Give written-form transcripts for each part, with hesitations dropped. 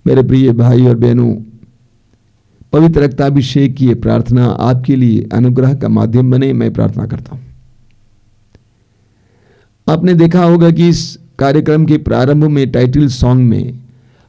मेरे प्रिय भाई और बहनों, पवित्र रक्ताभिषेक की ये प्रार्थना आपके लिए अनुग्रह का माध्यम बने, मैं प्रार्थना करता हूं। आपने देखा होगा कि इस कार्यक्रम के प्रारंभ में टाइटल सॉन्ग में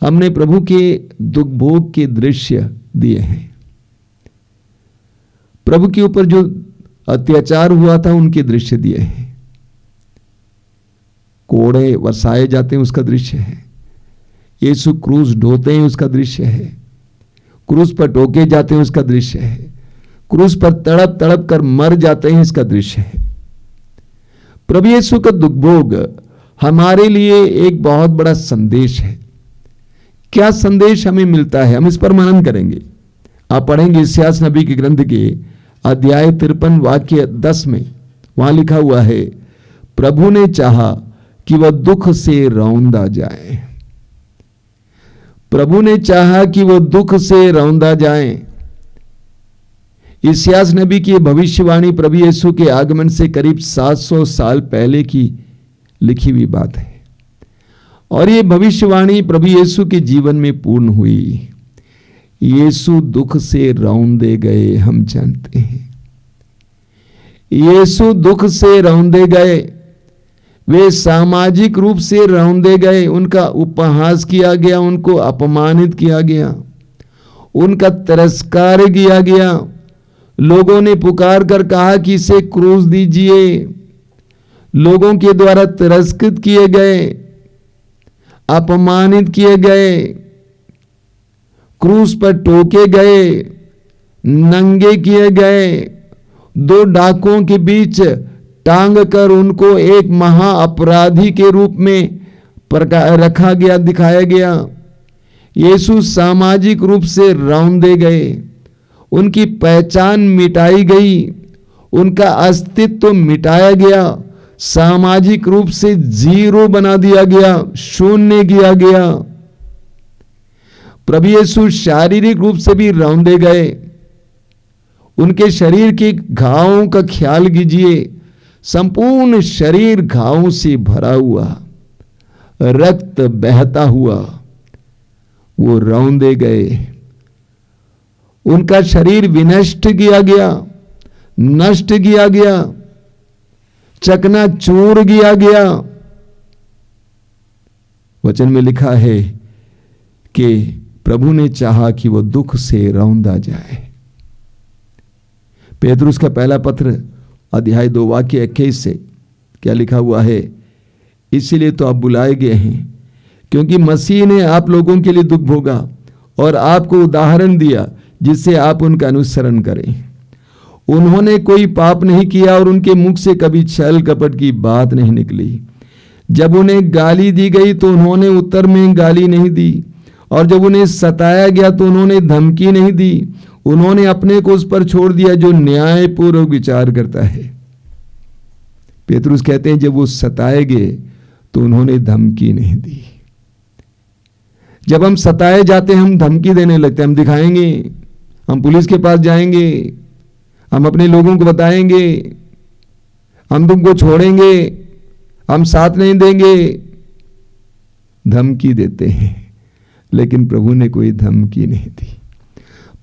हमने प्रभु के दुख भोग के दृश्य दिए हैं। प्रभु के ऊपर जो अत्याचार हुआ था उनके दृश्य दिए हैं। कोड़े वसाए जाते हैं उसका दृश्य है। यीशु क्रूस ढोते हैं उसका दृश्य है। क्रूस पर टोके जाते हैं उसका दृश्य है। क्रूस पर तड़प तड़प कर मर जाते हैं इसका दृश्य है। प्रभु यीशु का दुख भोग हमारे लिए एक बहुत बड़ा संदेश है। क्या संदेश हमें मिलता है, हम इस पर मनन करेंगे। आप पढ़ेंगे इस्यास नबी के ग्रंथ के अध्याय 53 वाक्य 10 में, वहां लिखा हुआ है, प्रभु ने चाहा कि वह दुख से रौंदा जाए। प्रभु ने चाहा कि वह दुख से रौंदा जाए। इस्यास नबी की भविष्यवाणी प्रभु यीशु के आगमन से करीब 700 साल पहले की लिखी हुई बात है और ये भविष्यवाणी प्रभु यीशु के जीवन में पूर्ण हुई। यीशु दुख से रौंदे गए, हम जानते हैं। यीशु दुख से रौंदे गए। वे सामाजिक रूप से रौंदे गए। उनका उपहास किया गया, उनको अपमानित किया गया, उनका तिरस्कार किया गया। लोगों ने पुकार कर कहा कि इसे क्रूस दीजिए। लोगों के द्वारा तिरस्कृत किए गए, अपमानित किए गए, क्रूस पर टोके गए, नंगे किए गए, दो डाकुओं के बीच टांग कर उनको एक महा अपराधी के रूप में रखा गया, दिखाया गया। यीशु सामाजिक रूप से रौंदे गए, उनकी पहचान मिटाई गई, उनका अस्तित्व मिटाया गया, सामाजिक रूप से जीरो बना दिया गया, शून्य किया गया। प्रभु यीशु शारीरिक रूप से भी रौंदे गए। उनके शरीर के घावों का ख्याल कीजिए, संपूर्ण शरीर घावों से भरा हुआ, रक्त बहता हुआ, वो रौंदे गए। उनका शरीर विनष्ट किया गया, नष्ट किया गया, चकनाचूर किया गया। वचन में लिखा है कि प्रभु ने चाहा कि वो दुख से रौंदा जाए। पेतरुस का पहला पत्र अध्याय 2 वाक्य 21 से क्या लिखा हुआ है, इसीलिए तो आप बुलाए गए हैं क्योंकि मसीह ने आप लोगों के लिए दुख भोगा और आपको उदाहरण दिया जिससे आप उनका अनुसरण करें। उन्होंने कोई पाप नहीं किया और उनके मुख से कभी छल कपट की बात नहीं निकली। जब उन्हें गाली दी गई तो उन्होंने उत्तर में गाली नहीं दी, और जब उन्हें सताया गया तो उन्होंने धमकी नहीं दी। उन्होंने अपने को उस पर छोड़ दिया जो न्यायपूर्वक विचार करता है। पेतरुस कहते हैं जब वो सताए गए तो उन्होंने धमकी नहीं दी। जब हम सताए जाते हैं हम धमकी देने लगते हैं, हम दिखाएंगे, हम पुलिस के पास जाएंगे, हम अपने लोगों को बताएंगे, हम तुमको छोड़ेंगे, हम साथ नहीं देंगे, धमकी देते हैं। लेकिन प्रभु ने कोई धमकी नहीं दी।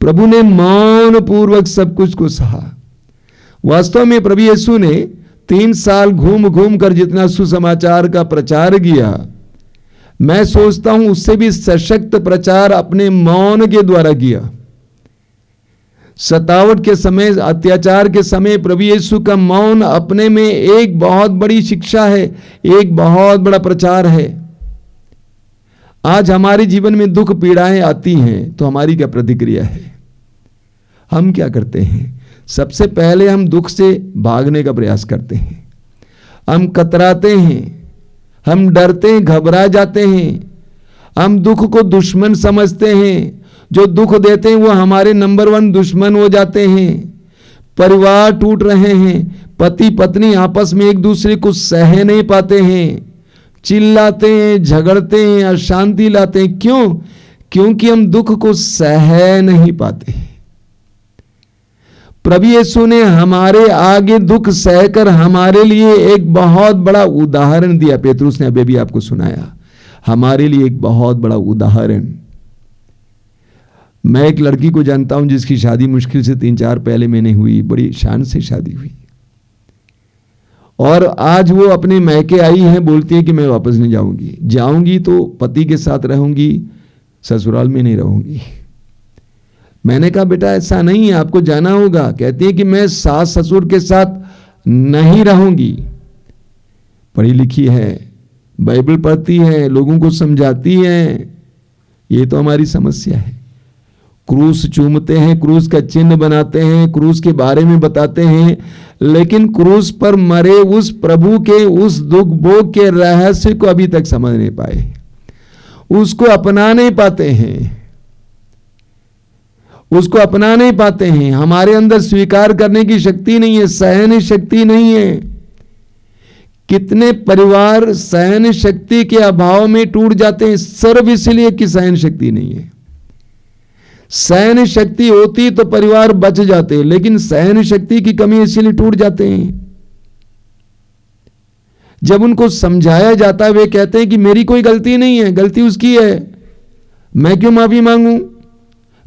प्रभु ने मौन पूर्वक सब कुछ को सहा। वास्तव में प्रभु यीशु ने 3 साल घूम घूम कर जितना सुसमाचार का प्रचार किया, मैं सोचता हूं उससे भी सशक्त प्रचार अपने मौन के द्वारा किया। सतावट के समय, अत्याचार के समय प्रभु यीशु का मौन अपने में एक बहुत बड़ी शिक्षा है, एक बहुत बड़ा प्रचार है। आज हमारे जीवन में दुख पीड़ाएं आती हैं तो हमारी क्या प्रतिक्रिया है? हम क्या करते हैं? सबसे पहले हम दुख से भागने का प्रयास करते हैं, हम कतराते हैं, हम डरते हैं, घबरा जाते हैं, हम दुख को दुश्मन समझते हैं। जो दुख देते हैं वो हमारे नंबर 1 दुश्मन हो जाते हैं। परिवार टूट रहे हैं, पति पत्नी आपस में एक दूसरे को सह नहीं पाते हैं, चिल्लाते हैं, झगड़ते हैं, अशांति लाते हैं। क्यों? क्योंकि हम दुख को सह नहीं पाते। प्रभु यीशु ने हमारे आगे दुख सहकर हमारे लिए एक बहुत बड़ा उदाहरण दिया। पेतरुस ने अभी भी आपको सुनाया, हमारे लिए एक बहुत बड़ा उदाहरण। मैं एक लड़की को जानता हूं जिसकी शादी मुश्किल से 3-4 पहले महीने हुई, बड़ी शान से शादी हुई, और आज वो अपने मैके आई है, बोलती है कि मैं वापस नहीं जाऊंगी, जाऊंगी तो पति के साथ रहूंगी, ससुराल में नहीं रहूंगी। मैंने कहा बेटा ऐसा नहीं है, आपको जाना होगा। कहती है कि मैं सास ससुर के साथ नहीं रहूंगी। पढ़ी लिखी है, बाइबल पढ़ती है, लोगों को समझाती है। ये तो हमारी समस्या है। क्रूस चूमते हैं, क्रूस का चिन्ह बनाते हैं, क्रूस के बारे में बताते हैं, लेकिन क्रूस पर मरे उस प्रभु के उस दुख भोग के रहस्य को अभी तक समझ नहीं पाए, उसको अपना नहीं पाते हैं, उसको अपना नहीं पाते हैं। हमारे अंदर स्वीकार करने की शक्ति नहीं है, सहन शक्ति नहीं है। कितने परिवार सहन शक्ति के अभाव में टूट जाते हैं, सिर्फ इसलिए कि सहन शक्ति नहीं है। सहन शक्ति होती तो परिवार बच जाते, लेकिन सहन शक्ति की कमी इसलिए टूट जाते हैं। जब उनको समझाया जाता है वे कहते हैं कि मेरी कोई गलती नहीं है, गलती उसकी है, मैं क्यों माफी मांगूं,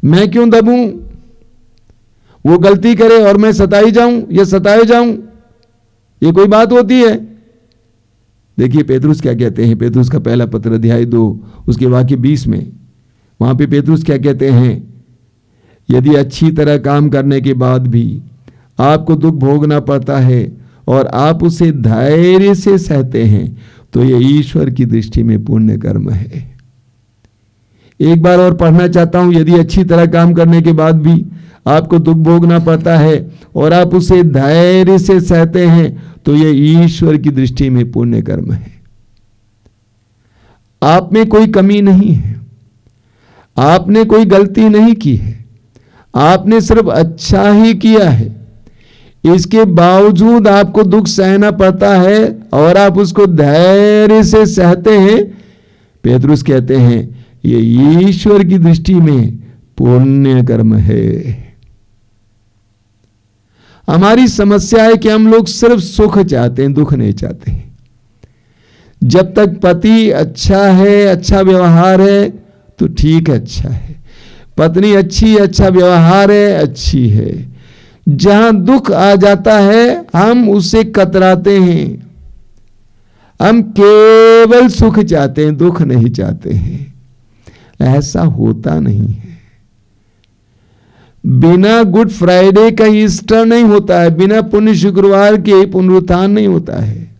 मैं क्यों दबूं, वो गलती करे और मैं सताई जाऊं या सताए जाऊं, ये कोई बात होती है? देखिए पेतरुस क्या कहते हैं, पेतरुस का पहला पत्र अध्याय 2 उसके वाक्य 20 में, वहां पे पेतरुस क्या कहते हैं, यदि अच्छी तरह काम करने के बाद भी आपको दुख भोगना पड़ता है और आप उसे धैर्य से सहते हैं तो यह ईश्वर की दृष्टि में पुण्य कर्म है। एक बार और पढ़ना चाहता हूं, यदि अच्छी तरह काम करने के बाद भी आपको दुख भोगना पड़ता है और आप उसे धैर्य से सहते हैं तो यह ईश्वर की दृष्टि में पुण्य कर्म है। आप में कोई कमी नहीं है, आपने कोई गलती नहीं की है, आपने सिर्फ अच्छा ही किया है। इसके बावजूद आपको दुख सहना पड़ता है और आप उसको धैर्य से सहते हैं। पेतरुस कहते हैं ये ईश्वर की दृष्टि में पुण्य कर्म है। हमारी समस्या है कि हम लोग सिर्फ सुख चाहते हैं, दुख नहीं चाहते। जब तक पति अच्छा है, अच्छा व्यवहार है तो ठीक है, अच्छा है, पत्नी अच्छी, अच्छा व्यवहार है, अच्छी है। जहां दुख आ जाता है हम उससे कतराते हैं, हम केवल सुख चाहते हैं, दुख नहीं चाहते हैं। ऐसा होता नहीं है। बिना गुड फ्राइडे का ईस्टर नहीं होता है, बिना पुण्य शुक्रवार के पुनरुत्थान नहीं होता है,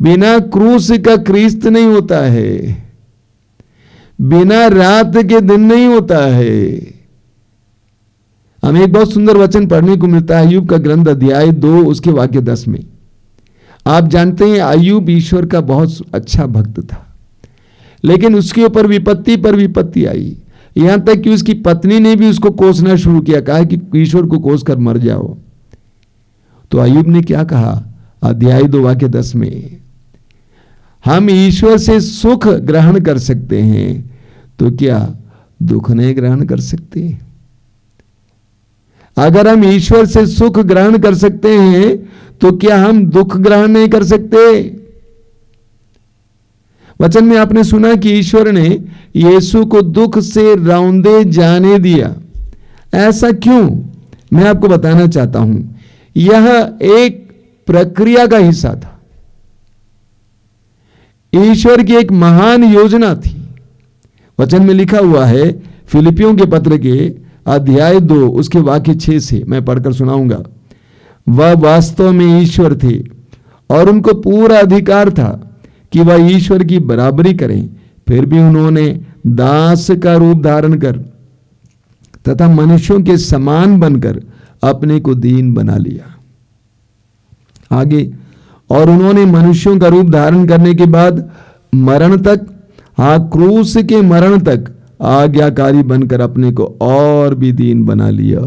बिना क्रूस का क्रिस्त नहीं होता है, बिना रात के दिन नहीं होता है। हमें एक बहुत सुंदर वचन पढ़ने को मिलता है अय्यूब का ग्रंथ अध्याय 2 उसके वाक्य 10 में। आप जानते हैं अय्यूब ईश्वर का बहुत अच्छा भक्त था, लेकिन उसके ऊपर विपत्ति पर विपत्ति आई, यहां तक कि उसकी पत्नी ने भी उसको कोसना शुरू किया, कहा कि ईश्वर को कोस कर मर जाओ। तो अय्यूब ने क्या कहा अध्याय 2 वाक्य 10 में, हम ईश्वर से सुख ग्रहण कर सकते हैं तो क्या दुख नहीं ग्रहण कर सकते? अगर हम ईश्वर से सुख ग्रहण कर सकते हैं तो क्या हम दुख ग्रहण नहीं कर सकते? वचन में आपने सुना कि ईश्वर ने यीशु को दुख से रौंदे जाने दिया। ऐसा क्यों? मैं आपको बताना चाहता हूं, यह एक प्रक्रिया का हिस्सा था, ईश्वर की एक महान योजना थी। वचन में लिखा हुआ है फिलिपियों के पत्र के अध्याय 2 उसके वाक्य 6 से मैं पढ़कर सुनाऊंगा। वह वास्तव में ईश्वर थे और उनको पूरा अधिकार था कि वह ईश्वर की बराबरी करें, फिर भी उन्होंने दास का रूप धारण कर तथा मनुष्यों के समान बनकर अपने को दीन बना लिया। आगे, और उन्होंने मनुष्यों का रूप धारण करने के बाद मरण तक, क्रूस के मरण तक आज्ञाकारी बनकर अपने को और भी दीन बना लिया।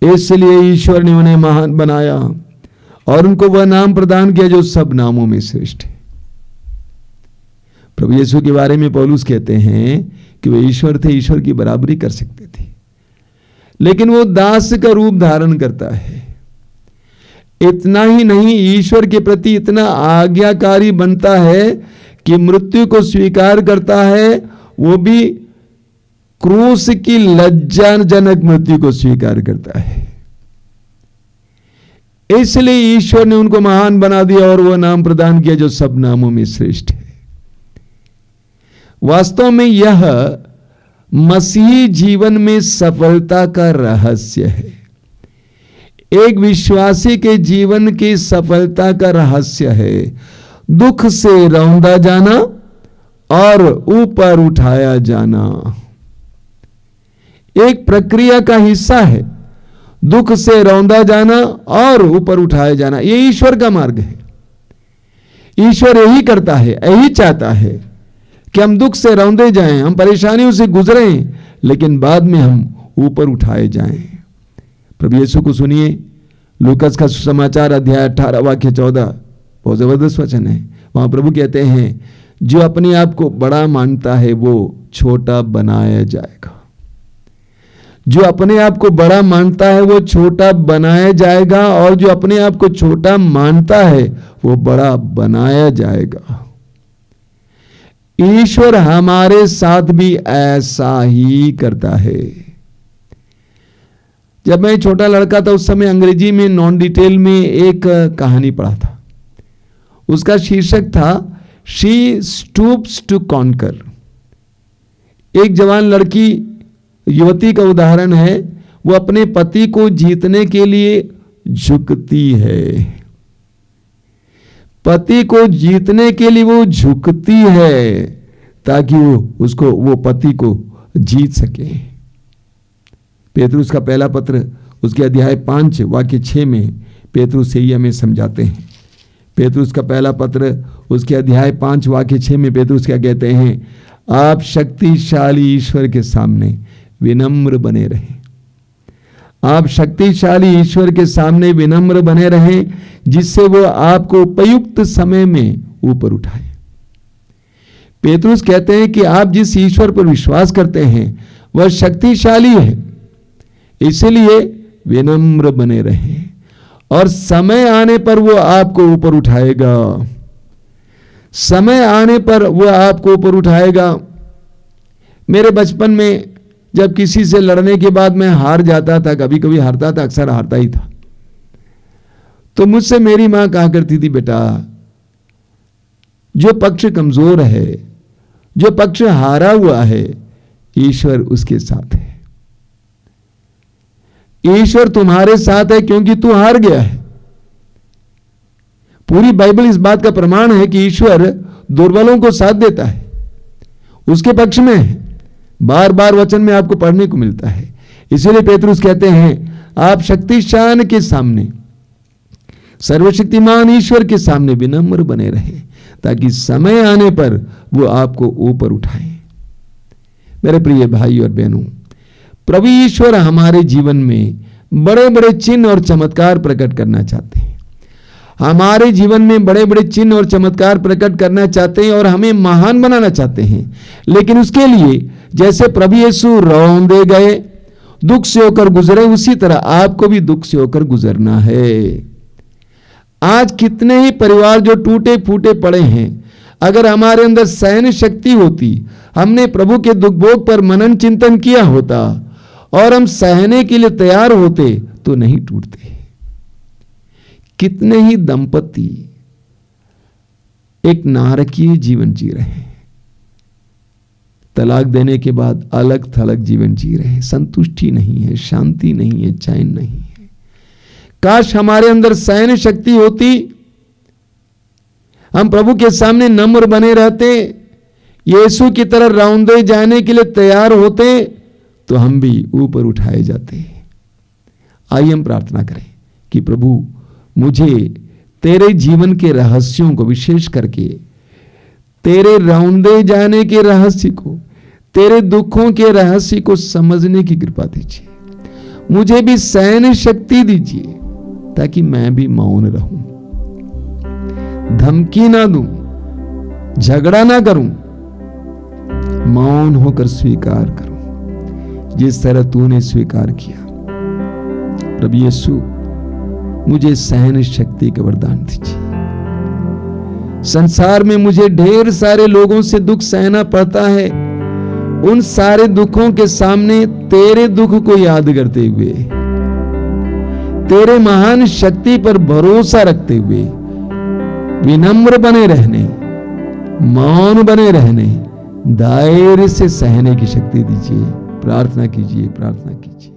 इसलिए ईश्वर ने उन्हें महान बनाया और उनको वह नाम प्रदान किया जो सब नामों में श्रेष्ठ है। प्रभु यीशु के बारे में पौलुस कहते हैं कि वे ईश्वर थे, ईश्वर की बराबरी कर सकते थे, लेकिन वो दास का रूप धारण करता है। इतना ही नहीं, ईश्वर के प्रति इतना आज्ञाकारी बनता है कि मृत्यु को स्वीकार करता है, वो भी क्रूस की लज्जाजनक मृत्यु को स्वीकार करता है। इसलिए ईश्वर ने उनको महान बना दिया और वह नाम प्रदान किया जो सब नामों में श्रेष्ठ है। वास्तव में यह मसीही जीवन में सफलता का रहस्य है। एक विश्वासी के जीवन की सफलता का रहस्य है दुख से रौंदा जाना और ऊपर उठाया जाना। एक प्रक्रिया का हिस्सा है दुख से रौंदा जाना और ऊपर उठाया जाना। यह ईश्वर का मार्ग है। ईश्वर यही करता है, यही चाहता है कि हम दुख से रौंदे जाएं, हम परेशानियों से गुजरें, लेकिन बाद में हम ऊपर उठाए जाएं। प्रभु यीशु को सुनिए, लूकास का सुसमाचार अध्याय 18 वाक्य 14, बहुत जबरदस्त वचन है। वहां प्रभु कहते हैं, जो अपने आप को बड़ा मानता है वो छोटा बनाया जाएगा। जो अपने आप को बड़ा मानता है वो छोटा बनाया जाएगा, और जो अपने आप को छोटा मानता है वो बड़ा बनाया जाएगा। ईश्वर हमारे साथ भी ऐसा ही करता है। जब मैं छोटा लड़का था उस समय अंग्रेजी में नॉन डिटेल में एक कहानी पढ़ा था। उसका शीर्षक था शी स्टूप्स टू कॉन्कर। एक जवान लड़की, युवती का उदाहरण है, वो अपने पति को जीतने के लिए झुकती है। पति को जीतने के लिए वो झुकती है ताकि वो पति को जीत सके। पेतरुस का पहला पत्र उसके अध्याय 5 वाक्य 6 में पेतरुस से ही हमें समझाते हैं। पेतरुस का पहला पत्र उसके अध्याय 5 वाक्य 6 में पेतरुस क्या कहते हैं, आप शक्तिशाली ईश्वर के सामने विनम्र बने रहें। आप शक्तिशाली ईश्वर के सामने विनम्र बने रहें, जिससे वो आपको उपयुक्त समय में ऊपर उठाए। पेतरुस कहते हैं कि आप जिस ईश्वर पर विश्वास करते हैं वह शक्तिशाली है, इसलिए विनम्र बने रहें और समय आने पर वो आपको ऊपर उठाएगा। समय आने पर वो आपको ऊपर उठाएगा। मेरे बचपन में जब किसी से लड़ने के बाद मैं हार जाता था, कभी कभी हारता था, अक्सर हारता ही था, तो मुझसे मेरी मां कहा करती थी, बेटा जो पक्ष कमजोर है, जो पक्ष हारा हुआ है, ईश्वर उसके साथ है। ईश्वर तुम्हारे साथ है क्योंकि तू हार गया है। पूरी बाइबल इस बात का प्रमाण है कि ईश्वर दुर्बलों को साथ देता है, उसके पक्ष में है। बार बार वचन में आपको पढ़ने को मिलता है। इसलिए पेतरुस कहते हैं, आप शक्तिशान के सामने, सर्वशक्तिमान ईश्वर के सामने विनम्र बने रहे, ताकि समय आने पर वो आपको ऊपर उठाए। मेरे प्रिय भाई और बहनों, प्रभु ईश्वर हमारे जीवन में बड़े बड़े चिन्ह और चमत्कार प्रकट करना चाहते हैं। हमारे जीवन में बड़े बड़े चिन्ह और चमत्कार प्रकट करना चाहते हैं और हमें महान बनाना चाहते हैं। लेकिन उसके लिए जैसे प्रभु यीशु रौंदे गए, दुख से होकर गुजरे, उसी तरह आपको भी दुख से होकर गुजरना है। आज कितने ही परिवार जो टूटे फूटे पड़े हैं, अगर हमारे अंदर सहन शक्ति होती, हमने प्रभु के दुख भोग पर मनन चिंतन किया होता और हम सहने के लिए तैयार होते, तो नहीं टूटते। कितने ही दंपति एक नारकीय जीवन जी रहे हैं, तलाक देने के बाद अलग थलग जीवन जी रहे हैं, संतुष्टि नहीं है, शांति नहीं है, चैन नहीं है। काश हमारे अंदर सहन शक्ति होती, हम प्रभु के सामने नम्र बने रहते, यीशु की तरह रौंदे जाने के लिए तैयार होते, तो हम भी ऊपर उठाए जाते। आइए हम प्रार्थना करें कि प्रभु मुझे तेरे जीवन के रहस्यों को, विशेष करके तेरे रौंदे जाने के रहस्य को, तेरे दुखों के रहस्य को समझने की कृपा दीजिए। मुझे भी सहन शक्ति दीजिए ताकि मैं भी मौन रहूं, धमकी ना दूं, झगड़ा ना करूं, मौन होकर स्वीकार करूं जिस तरह तूने स्वीकार किया। प्रभु यीशु मुझे सहन शक्ति का वरदान दीजिए। संसार में मुझे ढेर सारे लोगों से दुख सहना पड़ता है, उन सारे दुखों के सामने तेरे दुख को याद करते हुए, तेरे महान शक्ति पर भरोसा रखते हुए विनम्र बने रहने, मौन बने रहने, धैर्य से सहने की शक्ति दीजिए। प्रार्थना कीजिए, प्रार्थना कीजिए।